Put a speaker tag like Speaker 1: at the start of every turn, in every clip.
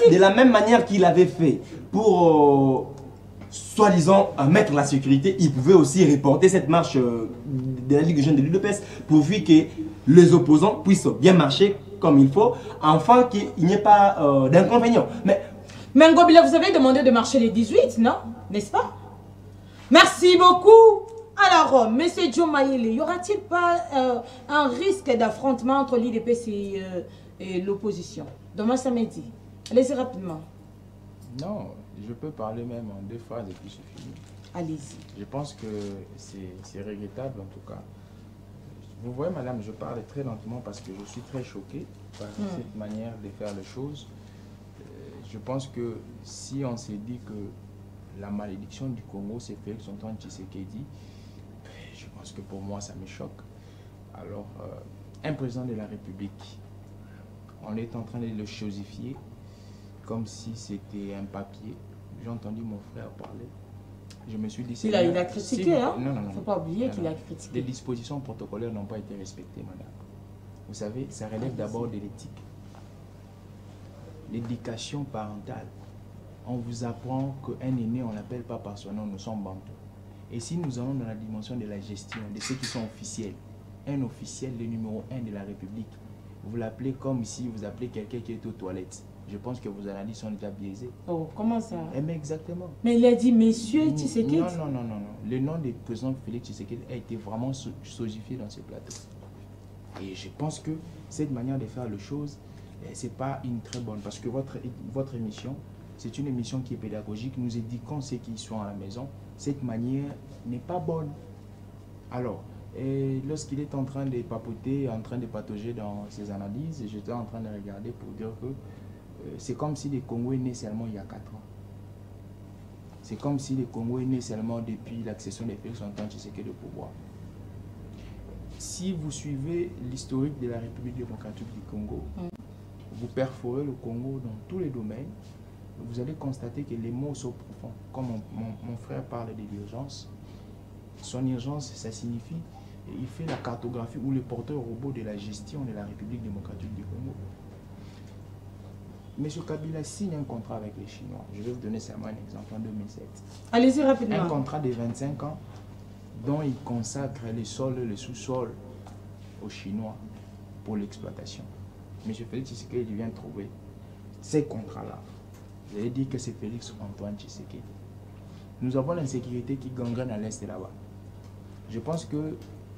Speaker 1: De la même manière qu'il avait fait pour, soi-disant, mettre la sécurité, il pouvait aussi reporter cette marche de la Ligue des jeunes de l'UDPS pourvu que les opposants puissent bien marcher comme il faut, afin qu'il n'y ait pas d'inconvénients.
Speaker 2: Mais Ngobila, vous avez demandé de marcher les 18, non? N'est-ce pas? Merci beaucoup. Alors, M. Joe Mayele, y aura-t-il pas un risque d'affrontement entre l'IDPS et l'opposition demain samedi? Allez-y rapidement.
Speaker 3: Non, je peux parler même en 2 phrases et puis c'est fini.
Speaker 2: Allez-y.
Speaker 3: Je pense que c'est regrettable en tout cas. Vous voyez, madame, je parle très lentement parce que je suis très choqué par cette manière de faire les choses. Je pense que si on s'est dit que la malédiction du Congo, c'est Félix Antoine Tshisekedi, je pense que pour moi, ça me choque. Alors, un président de la République, on est en train de le chosifier comme si c'était un papier. J'ai entendu mon frère parler. Je me suis dit...
Speaker 2: Il a critiqué, hein?
Speaker 3: Non.
Speaker 2: Il ne faut pas oublier qu'il a critiqué.
Speaker 3: Les dispositions protocolaires n'ont pas été respectées, madame. Vous savez, ça relève d'abord de l'éthique. L'éducation parentale. On vous apprend qu'un aîné, on l'appelle pas par son nom, nous sommes bantous. Et si nous allons dans la dimension de la gestion, de ceux qui sont officiels, un officiel, le numéro 1 de la République, vous l'appelez comme si vous appelez quelqu'un qui est aux toilettes. Je pense que vos analyses sont déjà biaisées.
Speaker 2: Oh, comment ça?
Speaker 3: Mais exactement.
Speaker 2: Mais il a dit Monsieur Tshisekedi.
Speaker 3: Non. Le nom du président Félix Tshisekedi a été vraiment sosifié dans ce plateau. Et je pense que cette manière de faire les choses, c'est pas une très bonne. Parce que votre émission, c'est une émission qui est pédagogique. Nous éduquons ceux qui sont à la maison. Cette manière n'est pas bonne. Alors, lorsqu'il est en train de papoter, en train de patauger dans ses analyses, j'étais en train de regarder pour dire que c'est comme si le Congo est né seulement il y a 4 ans. C'est comme si le Congo est né seulement depuis l'accession des Félix Antoine Tshisekedi de pouvoir. Si vous suivez l'historique de la République démocratique du Congo, vous perforez le Congo dans tous les domaines, vous allez constater que les mots sont profonds. Comme mon frère parle de l'urgence, son urgence, ça signifie il fait la cartographie ou le porteur robot de la gestion de la République démocratique du Congo. M. Kabila signe un contrat avec les Chinois. Je vais vous donner seulement un exemple en 2007.
Speaker 2: Allez-y rapidement.
Speaker 3: Un contrat de 25 ans dont il consacre les sols, le sous-sol aux Chinois pour l'exploitation. M. Félix Tshisekedi vient trouver ces contrats-là. Vous allez dire que c'est Félix Antoine Tshisekedi. Nous avons l'insécurité qui gangrène à l'est là-bas. Je pense qu'à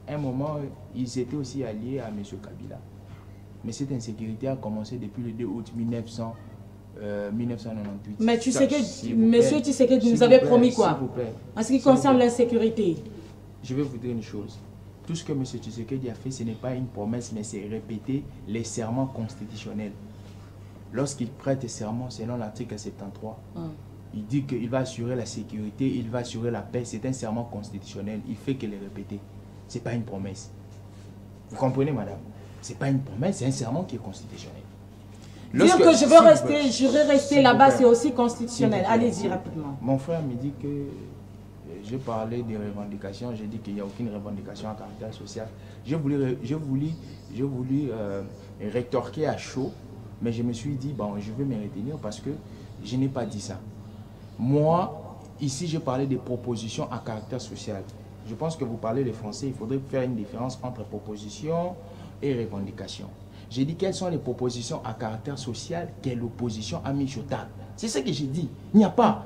Speaker 3: un moment, ils étaient aussi alliés à M. Kabila. Mais cette insécurité a commencé depuis le 2 août 1998.
Speaker 2: Mais tu sais que M. Tshisekedi nous avait promis quoi? En ce qui concerne l'insécurité.
Speaker 3: Je vais vous dire une chose. Tout ce que M. Tshisekedi a fait, ce n'est pas une promesse, mais c'est répéter les serments constitutionnels. Lorsqu'il prête serment selon l'article 73, il dit qu'il va assurer la sécurité, il va assurer la paix. C'est un serment constitutionnel. Il fait que le répéter. Ce n'est pas une promesse. Vous comprenez, madame? Ce n'est pas une promesse, c'est un serment qui est constitutionnel.
Speaker 2: Dire que je vais rester là-bas, c'est aussi constitutionnel. Allez-y rapidement.
Speaker 3: Mon frère me dit que je parlais des revendications, j'ai dit qu'il n'y a aucune revendication à caractère social. J'ai voulu rétorquer à chaud, mais je me suis dit, bon, je vais me retenir parce que je n'ai pas dit ça. Moi, ici, je parlais des propositions à caractère social. Je pense que vous parlez le français, il faudrait faire une différence entre proposition et revendication. J'ai dit quelles sont les propositions à caractère social que l'opposition a mis sur table. C'est ce que j'ai dit. Il n'y a pas.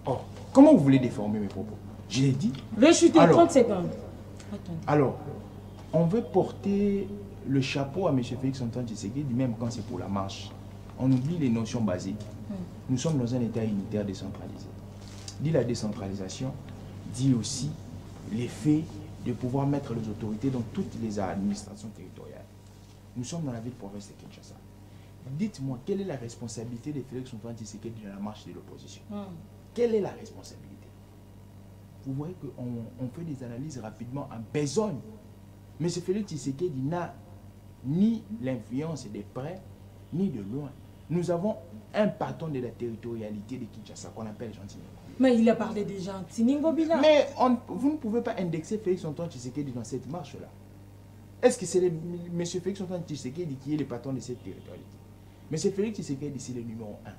Speaker 3: Oh, comment vous voulez déformer mes propos? Je l'ai dit.
Speaker 2: Vais chuter 30 secondes.
Speaker 3: Alors, on veut porter le chapeau à M. Félix Antoine Tshisekedi, même quand c'est pour la marche. On oublie les notions basiques. Nous sommes dans un État unitaire décentralisé. Dit la décentralisation, dit aussi l'effet de pouvoir mettre les autorités dans toutes les administrations territoriales. Nous sommes dans la ville-province de Kinshasa. Dites-moi, quelle est la responsabilité de Félix Antoine Tshisekedi dans la marche de l'opposition? Quelle est la responsabilité? Vous voyez qu'on fait des analyses rapidement en besogne. Mais ce Félix Tshisekedi n'a ni l'influence de près, ni de loin. Nous avons un patron de la territorialité de Kinshasa qu'on appelle Jean Tiningo.
Speaker 2: Mais il a parlé des gens Tiningo Bila.
Speaker 3: Mais vous ne pouvez pas indexer Félix Antoine Tshisekedi dans cette marche-là. Est-ce que c'est M. Félix Antoine Tshisekedi qui est le patron de cette territorialité? Mais c'est Félix Tshisekedi, c'est le numéro 1.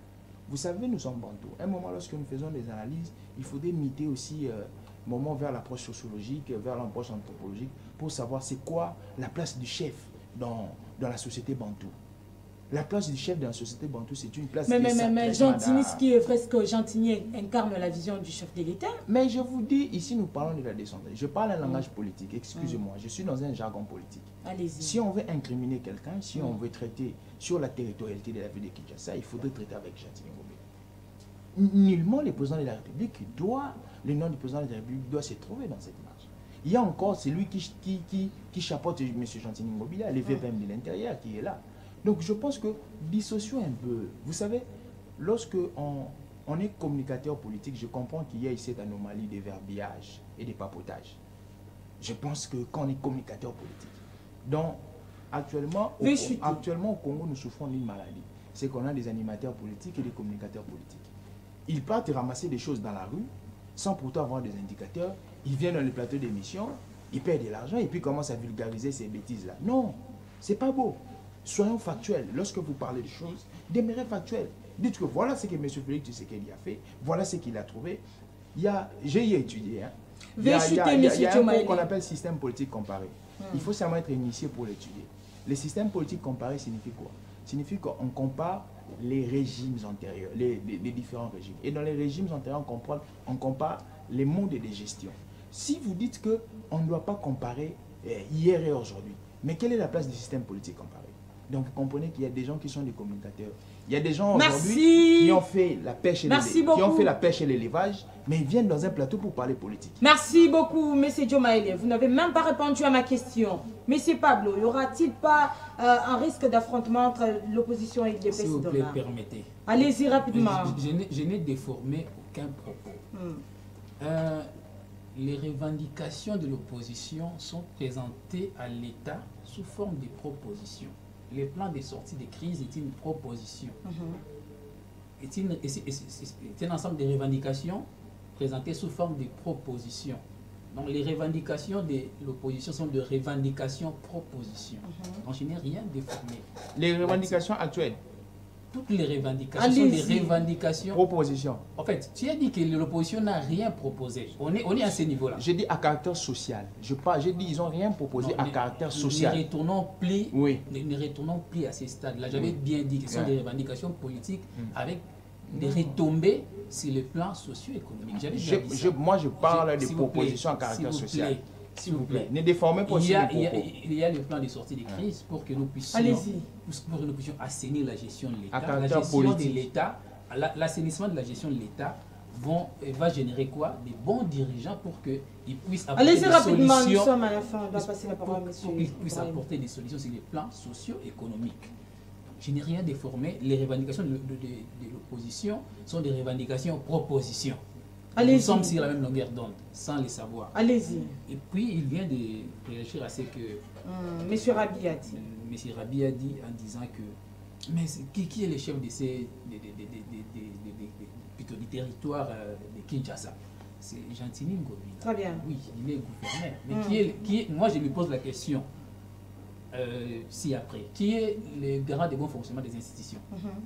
Speaker 3: Vous savez, nous sommes bantous. À un moment, lorsque nous faisons des analyses, il faudrait miter aussi un moment vers l'approche sociologique, vers l'approche anthropologique, pour savoir c'est quoi la place du chef dans la société bantou. La place du chef dans la société bantou, c'est une place...
Speaker 2: Mais Gentilly, ce qui est vrai, c'est que Gentilly incarne la vision du chef de l'État.
Speaker 3: Mais je vous dis, ici nous parlons de la décentralisation. Je parle un langage politique, excusez-moi, je suis dans un jargon politique.
Speaker 2: Allez-y.
Speaker 3: Si on veut incriminer quelqu'un, si on veut traiter sur la territorialité de la ville de Kinshasa, il faudrait traiter avec Gentilly Ngobila. Nullement le président de la République le nom du président de la République doit se trouver dans cette marche. Il y a encore celui qui chapeaute M. Gentilly Ngobila, le VPM de l'intérieur qui est là. Donc je pense que dissocions un peu. Vous savez, lorsque on est communicateur politique, je comprends qu'il y a ici cette anomalie de verbiage et de papotage. Je pense que quand on est communicateur politique, donc actuellement au Congo, nous souffrons d'une maladie. C'est qu'on a des animateurs politiques et des communicateurs politiques. Ils partent ramasser des choses dans la rue, sans pourtant avoir des indicateurs. Ils viennent dans les plateaux d'émission, ils perdent de l'argent et puis commencent à vulgariser ces bêtises-là. Non, c'est pas beau. Soyons factuels. Lorsque vous parlez de choses, demeurez factuels. Dites que voilà ce que M. Félix Tshisekedi a fait, voilà ce qu'il a trouvé. J'ai étudié. Hein. Il y a un cours qu'on appelle système politique comparé. Il faut seulement être initié pour l'étudier. Le système politique comparé signifie quoi? Signifie qu'on compare les régimes antérieurs, les différents régimes. Et dans les régimes antérieurs, on compare les modes de gestion. Si vous dites qu'on ne doit pas comparer hier et aujourd'hui, mais quelle est la place du système politique comparé? Donc vous comprenez qu'il y a des gens qui sont des communicateurs. Il y a des gens aujourd'hui qui ont fait la pêche et l'élevage, mais ils viennent dans un plateau pour parler politique.
Speaker 2: Merci beaucoup, M. Diomaye. Vous n'avez même pas répondu à ma question. M. Pablo, y aura-t-il pas un risque d'affrontement entre l'opposition et le DPS?
Speaker 4: S'il vous plaît, permettez.
Speaker 2: Allez-y rapidement.
Speaker 4: Je n'ai déformé aucun propos. Les revendications de l'opposition sont présentées à l'État sous forme de propositions. Le plan de sortie de crise est une proposition. C'est un ensemble de revendications présentées sous forme de propositions. Donc les revendications de l'opposition sont de revendications-propositions. Donc je n'ai rien déformé.
Speaker 3: Les revendications actuelles?
Speaker 4: Toutes les revendications sont des revendications.
Speaker 3: Propositions.
Speaker 4: En fait, tu as dit que l'opposition n'a rien proposé. On est à ce niveau-là.
Speaker 3: J'ai dit à caractère social. J'ai dit ils n'ont rien proposé à caractère social.
Speaker 4: Ne retournons plus à ces stades-là. J'avais bien dit que ce sont des revendications politiques avec des retombées sur le plan socio-économique.
Speaker 3: Moi, je parle de propositions à caractère social. S'il vous plaît, ne déformez pas aussi les propos.
Speaker 4: Il y a le plan de sortie de crise pour que nous puissions assainir la gestion de l'État. La gestion de l'État, l'assainissement de la gestion de l'État va générer quoi? Des bons dirigeants pour qu'ils puissent apporter des
Speaker 2: rapidement,
Speaker 4: solutions.
Speaker 2: Nous sommes à la fin, on doit passer la parole à monsieur.
Speaker 4: Pour qu'ils puissent apporter des solutions sur les plans socio-économiques. Je n'ai rien déformé. Les revendications de l'opposition sont des revendications-propositions. Nous sommes sur la même longueur d'onde, sans le savoir.
Speaker 2: Allez-y.
Speaker 4: Et puis, il vient de réagir à ce que...
Speaker 2: Monsieur Rabi a dit.
Speaker 4: Monsieur Rabi a dit en disant que... Mais qui est le chef de ces... plutôt du territoire de Kinshasa? C'est Gentilly Ngobila.
Speaker 2: Très bien.
Speaker 4: Oui, il est gouverneur. Mais moi, je lui pose la question, si après, qui est le garant du bon fonctionnement des institutions?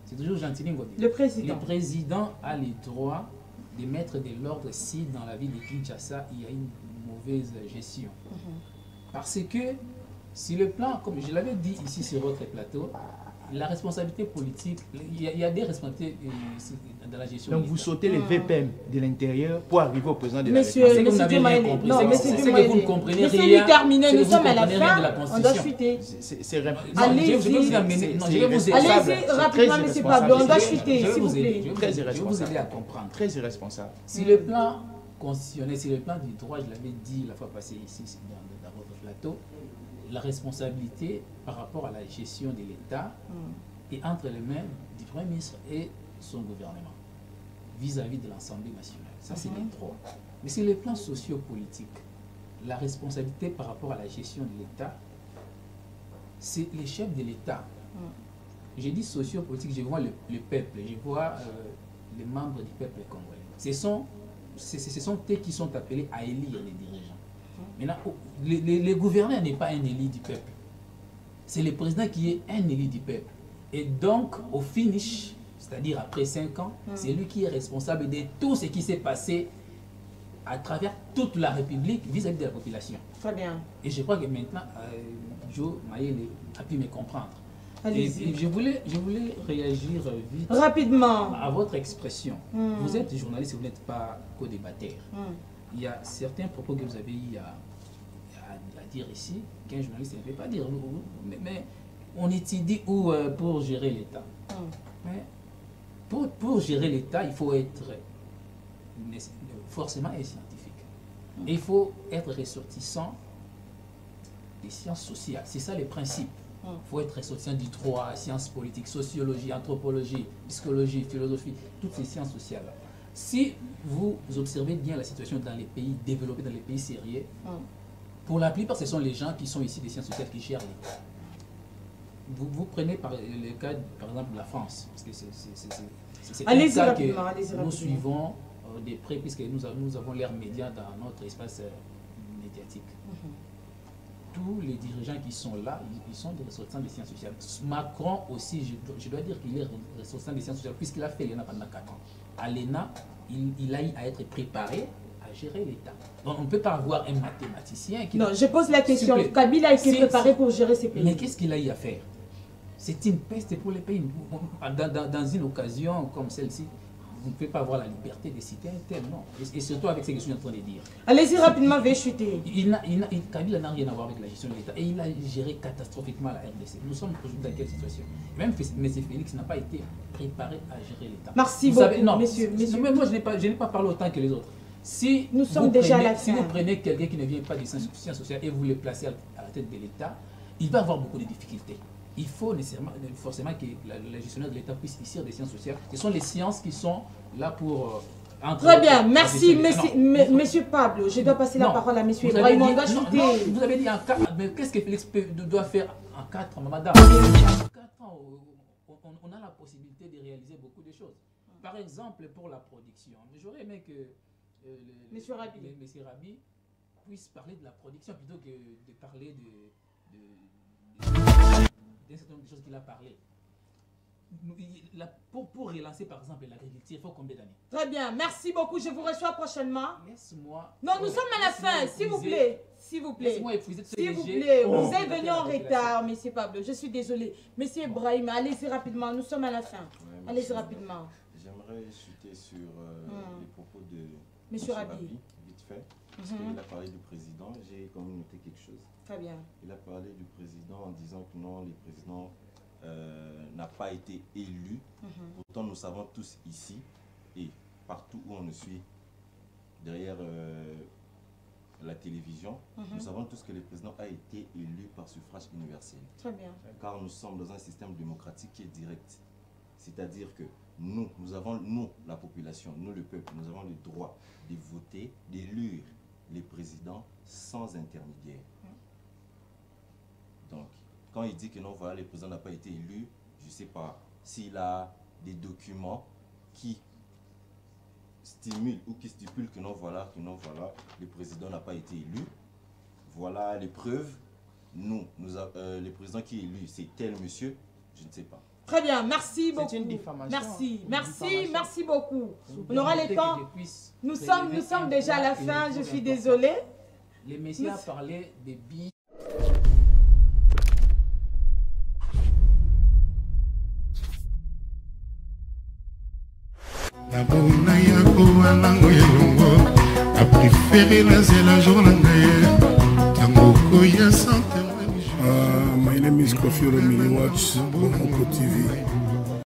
Speaker 4: C'est toujours Gentilly Ngobila.
Speaker 2: Le président.
Speaker 4: Le président a le droit de mettre de l'ordre si dans la ville de Kinshasa il y a une mauvaise gestion. Parce que si le plan, comme je l'avais dit ici sur votre plateau, la responsabilité politique, il y a des responsabilités dans la gestion.
Speaker 3: Donc vous sautez les VPM de l'intérieur pour arriver au président de la
Speaker 2: République.
Speaker 4: C'est que vous n'avez rien compris. C'est que vous ne comprenez rien.
Speaker 2: Laissez-lui terminer, nous sommes à la fin, on doit chuter.
Speaker 4: Allez-y,
Speaker 2: rapidement, M. Pablo, on doit chuter, s'il vous plaît.
Speaker 3: Très
Speaker 4: Je vais vous
Speaker 3: irresponsable.
Speaker 4: aider à comprendre.
Speaker 3: Très irresponsable.
Speaker 4: Si le plan constitutionnel, si le plan du droit, je l'avais dit la fois passée ici dans votre plateau, la responsabilité par rapport à la gestion de l'État est entre les mains du Premier ministre et son gouvernement vis-à-vis de l'Assemblée nationale. Ça, c'est les droits. Mais sur le plan socio-politique, la responsabilité par rapport à la gestion de l'État, c'est les chefs de l'État. J'ai dit socio-politique, je vois le peuple, je vois les membres du peuple congolais. Ce sont eux qui sont appelés à élire les dirigeants. Maintenant, le gouverneur n'est pas un élu du peuple. C'est le président qui est un élu du peuple. Et donc, au finish, c'est-à-dire après 5 ans, c'est lui qui est responsable de tout ce qui s'est passé à travers toute la République vis-à-vis de la population.
Speaker 2: Très bien.
Speaker 4: Et je crois que maintenant, Joe Mayele a pu me comprendre. Et je voulais réagir vite
Speaker 2: rapidement
Speaker 4: à votre expression. Vous êtes journaliste et vous n'êtes pas co-débatteur. Il y a certains propos que vous avez eu à dire ici qu'un journaliste ne peut pas dire. Mais on étudie où pour gérer l'État. Mais pour gérer l'État, il faut être forcément un scientifique. Et il faut être ressortissant des sciences sociales. C'est ça les principes. Il faut être ressortissant du droit, sciences politiques, sociologie, anthropologie, psychologie, philosophie, toutes ces sciences sociales. Si vous observez bien la situation dans les pays développés, dans les pays sérieux, pour la plupart, ce sont les gens qui sont ici des sciences sociales qui gèrent l'État. Vous prenez le cas, par exemple, de la France, parce que c'est un cas que nous suivons de près, puisque nous avons l'air média dans notre espace médiatique. Tous les dirigeants qui sont là, ils sont des ressortissants des sciences sociales. Macron aussi, je dois dire qu'il est ressortissant des sciences sociales, puisqu'il a fait l'ENA pendant 4 ans. À l'ENA, il a eu à être préparé à gérer l'État. Donc on ne peut pas avoir un mathématicien qui...
Speaker 2: Non, je pose la question. Kabila a été préparé pour gérer ces pays.
Speaker 4: Mais qu'est-ce qu'il a eu à faire? C'est une peste pour les pays. Dans une occasion comme celle-ci, vous ne pouvez pas avoir la liberté de citer un thème, non. Et surtout avec ce que je suis en train de dire.
Speaker 2: Allez-y rapidement, veuillez chuter.
Speaker 4: Kabila n'a rien à voir avec la gestion de l'État. Et il a géré catastrophiquement la RDC. Nous sommes aujourd'hui dans quelle situation? Même M. Félix n'a pas été préparé à gérer l'État.
Speaker 2: Merci beaucoup,
Speaker 4: non,
Speaker 2: messieurs.
Speaker 4: Mais moi, je n'ai pas parlé autant que les autres. Si
Speaker 2: nous sommes déjà à la fin.
Speaker 4: Si vous prenez quelqu'un qui ne vient pas des sciences sociales et vous le placez à la tête de l'État, il va avoir beaucoup de difficultés. Il faut forcément que la gestionnaire de l'État puisse issir des sciences sociales. Ce sont les sciences qui sont là pour...
Speaker 2: Très bien, merci, monsieur Pablo. Je dois passer la parole à monsieur Ibrahim.
Speaker 4: Vous avez dit en 4, mais qu'est-ce que Félix doit faire en 4 ans, madame? En 4 ans, on a la possibilité de réaliser beaucoup de choses. Par exemple, pour la production, j'aurais aimé que monsieur Rabi puisse parler de la production plutôt que de parler d'un certain nombre de choses qu'il a parlé. Pour relancer par exemple l'agriculture, il faut combien d'années?
Speaker 2: Très bien, merci beaucoup, je vous reçois prochainement.
Speaker 4: Laisse-moi.
Speaker 2: Non, nous sommes à la fin, s'il vous plaît. S'il vous plaît.
Speaker 4: Laisse-moi épuiser ce
Speaker 2: S'il vous plaît, vous êtes venu en retard, monsieur Pablo. Je suis désolé. Monsieur Ibrahim, allez-y rapidement, nous sommes à la fin. Allez-y rapidement.
Speaker 5: J'aimerais chuter sur les propos de
Speaker 2: monsieur Rabi,
Speaker 5: vite fait, parce qu'il a parlé du président. J'ai quand même noté quelque chose.
Speaker 2: Très bien.
Speaker 5: Il a parlé du président en disant que non, le président n'a pas été élu. Pourtant, nous savons tous ici et partout où on nous suit derrière la télévision, nous savons tous que le président a été élu par suffrage universel.
Speaker 2: Très bien.
Speaker 5: Car nous sommes dans un système démocratique qui est direct. C'est-à-dire que nous avons, la population, nous le peuple, nous avons le droit de voter, d'élire les présidents sans intermédiaire. Donc, quand il dit que non, voilà, le président n'a pas été élu, je ne sais pas s'il a des documents qui stimulent ou qui stipulent que non, voilà, le président n'a pas été élu. Voilà les preuves. Le président qui est élu, c'est tel monsieur, je ne sais pas.
Speaker 2: Très bien, merci beaucoup.
Speaker 3: C'est une diffamation.
Speaker 2: Merci beaucoup. On aura le temps. Nous sommes déjà à la fin, je suis désolée.
Speaker 4: Les messieurs a parlé des billes.
Speaker 6: My name is Kofi Olomide, watch Bomoko TV.